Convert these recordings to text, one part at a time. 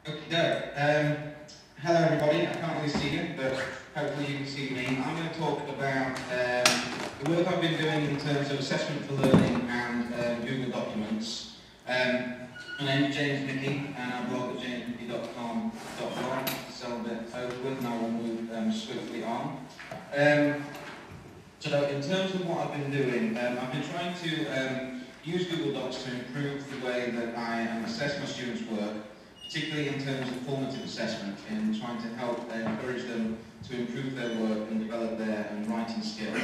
Okay, hello everybody. I can't really see you, but hopefully you can see me. I'm going to talk about the work I've been doing in terms of assessment for learning and Google Documents. My name is James Michie, and I blog at jamesmichie.com.blog. So a bit over with, and I will move swiftly on. So in terms of what I've been doing, I've been trying to use Google Docs to improve the way that I assess my students' work, particularly in terms of formative assessment, and trying to help encourage them to improve their work and develop their writing skills.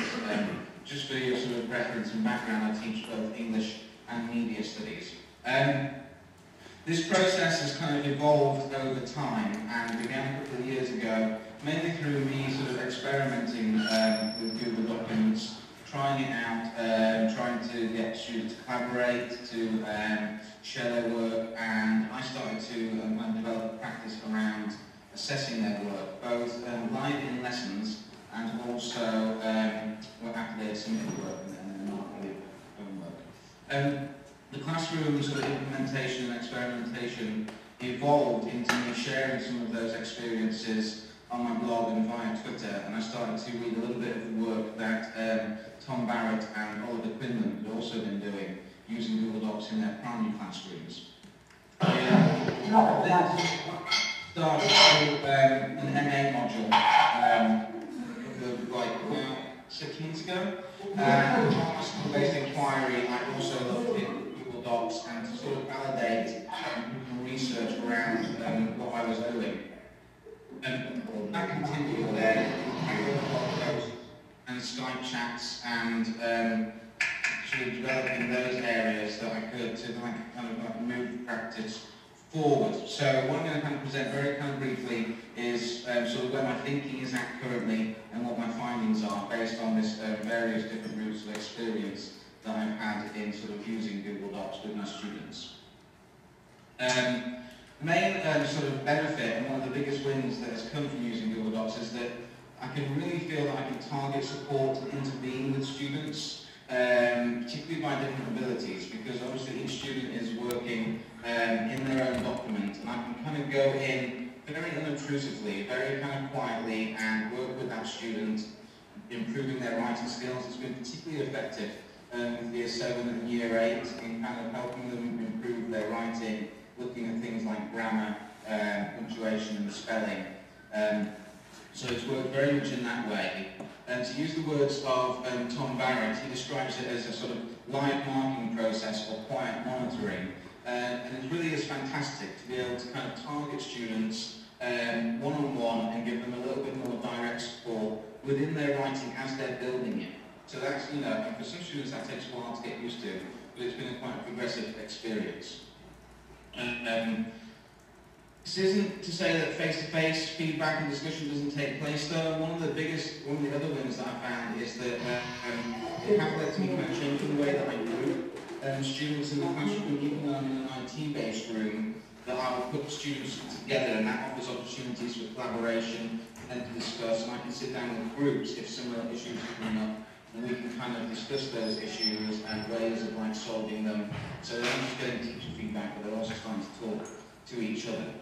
Just for your sort of reference and background, I teach both English and media studies. This process has kind of evolved over time and began a couple of years ago, mainly through me sort of experimenting with Google Documents, trying it out, trying to get students to collaborate, to share their work, and I started to develop a practice around assessing their work, both live in lessons and also after they had submitted work and not really homework. The classroom sort of implementation and experimentation evolved into me sharing some of those experiences on my blog and via Twitter, and I started to read a little bit of the work that Tom Barrett and Oliver Quinlan had also been doing, using Google Docs in their primary classrooms. Then started through an MA module like about 6 months ago. Based inquiry, I also looked at Google Docs and to sort of validate research around what I was doing. That continued there, Autopost and Skype chats and sort of developing those areas that I could to kind of move the practice forward. So what I'm going to kind of present very kind of briefly is sort of where my thinking is at currently and what my findings are based on this various different routes of experience that I've had in sort of using Google Docs with my students. The main sort of benefit and one of the biggest wins that has come from using Google Docs is that I can really feel that I can target support and intervene with students, particularly by different abilities, because obviously each student is working in their own document, and I can kind of go in very unobtrusively, very kind of quietly, and work with that student, improving their writing skills. It's been particularly effective with Year 7 and Year 8 in kind of helping them improve their writing, looking at things like grammar, punctuation and spelling. So it's worked very much in that way. And to use the words of Tom Barrett, he describes it as a sort of live marking process or quiet monitoring. And it really is fantastic to be able to kind of target students one-on-one and give them a little bit more direct support within their writing as they're building it. So that's, you know, for some students that takes a while to get used to, but it's been a quite progressive experience. This isn't to say that face-to-face feedback and discussion doesn't take place though. One of the other wins that I found is that it has led to me kind of changing the way that I group students in the classroom, even though I'm in an IT-based room, that I will put students together, and that offers opportunities for collaboration and to discuss, and I can sit down with groups if similar issues are coming up, and we can kind of discuss those issues and ways of like solving them. So they're not just getting teacher feedback, but they're also starting to talk to each other.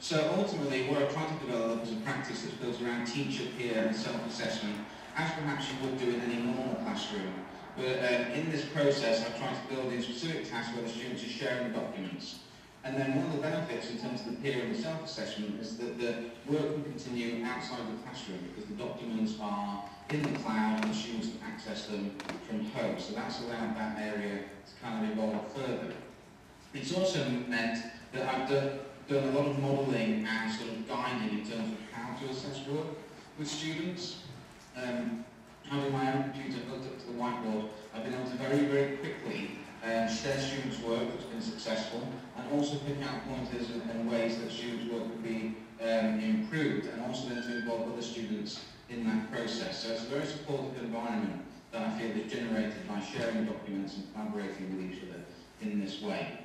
So ultimately, what I try to develop is a practice that's built around teacher, peer, and self-assessment, as perhaps you would do in any normal classroom. But in this process, I try to build in specific tasks where the students are sharing the documents. And then one of the benefits in terms of the peer and the self-assessment is that the work can continue outside the classroom because the documents are in the cloud and the students can access them from home. So that's allowed that area to kind of evolve further. It's also meant that I've done a lot of modelling and sort of guiding in terms of how to assess work with students. Having my own computer hooked up to the whiteboard, I've been able to very, very quickly share students' work that's been successful, and also pick out pointers and ways that students' work could be improved, and also then to involve other students in that process. So it's a very supportive environment that I feel is generated by sharing documents and collaborating with each other in this way.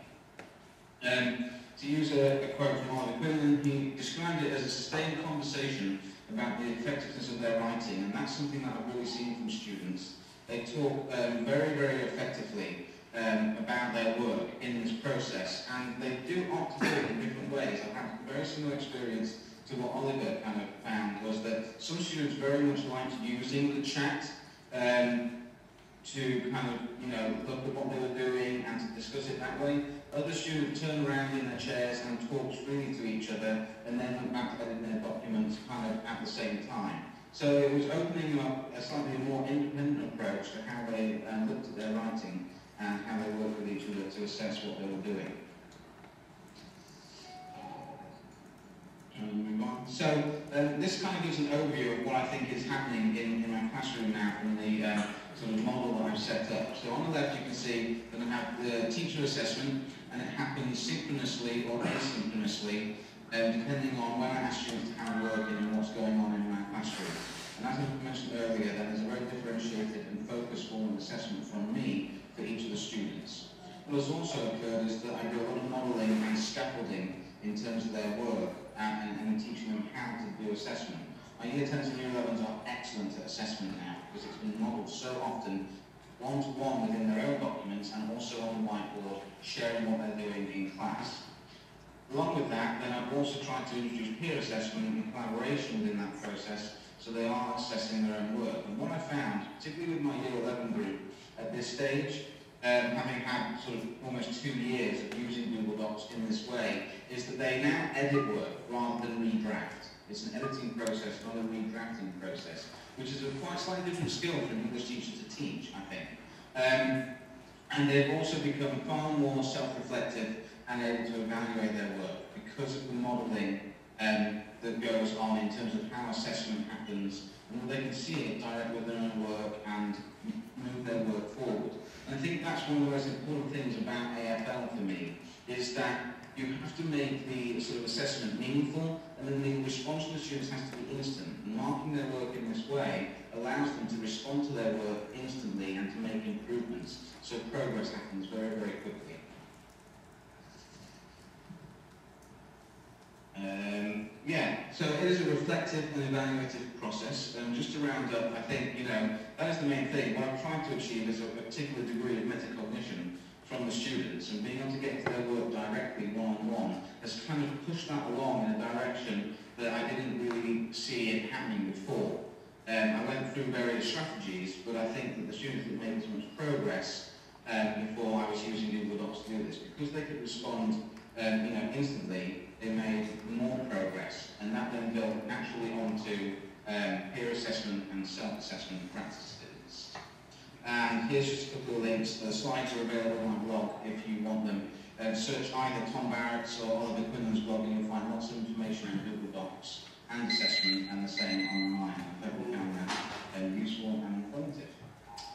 To use a quote from Oliver Quinlan, he described it as a sustained conversation about the effectiveness of their writing, and that's something that I've really seen from students. They talk very, very effectively about their work in this process, and they do opt to talk in different ways. I've had a very similar experience to what Oliver kind of found, was that some students very much liked using the chat to kind of, look at what they were doing and to discuss it that way. Other students turned around in their chairs and talked freely to each other and then went back to editing their documents kind of at the same time. So it was opening up a slightly more independent approach to how they looked at their writing and how they worked with each other to assess what they were doing. Move on. So this kind of gives an overview of what I think is happening in my classroom now from the sort of model that I've set up. So on the left you can see that I have the teacher assessment, and it happens synchronously or asynchronously depending on when I ask students how I'm working and what's going on in my classroom. And as I mentioned earlier, then there's a very differentiated and focused form of assessment from me for each of the students. What has also occurred is that I do a lot of modelling and scaffolding in terms of their work and teaching them how to do assessment. My Year 10s and Year 11s are excellent at assessment now because it's been modelled so often one-to-one within their own documents and also on the whiteboard, sharing what they're doing in class. Along with that, then I've also tried to introduce peer assessment and collaboration within that process, so they are assessing their own work. And what I found, particularly with my Year 11 group at this stage, having had sort of almost 2 years of using Google Docs in this way, is that they now edit work rather than redraft. It's an editing process, not a redrafting process, which is a quite slightly different skill for an English teacher to teach, I think. And they've also become far more self-reflective and able to evaluate their work because of the modelling that goes on in terms of how assessment happens, and they can see it directly with their own work and move their work forward. And I think that's one of the most important things about AFL for me, is that you have to make the sort of assessment meaningful, and then the response from the students has to be instant. And marking their work in this way allows them to respond to their work instantly and to make improvements, so progress happens very, very quickly. So it is a reflective and evaluative process. Just to round up, I think, that is the main thing. What I'm trying to achieve is a particular degree of metacognition from the students, and being able to get into their work directly one-on-one has kind of pushed that along in a direction that I didn't really see it happening before. I went through various strategies, but I think that the students that made so much progress before I was using Google Docs to do this, because they could respond instantly, they made more progress, and that then built naturally onto peer assessment and self-assessment practices. And here's just a couple of links. The slides are available on my blog if you want them. Search either Tom Barrett's or Oliver Quinlan's blog and you'll find lots of information on Google Docs and assessment, and the same online. I hope you found that useful and informative.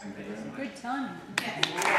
Thank you very much. Good time. Yeah.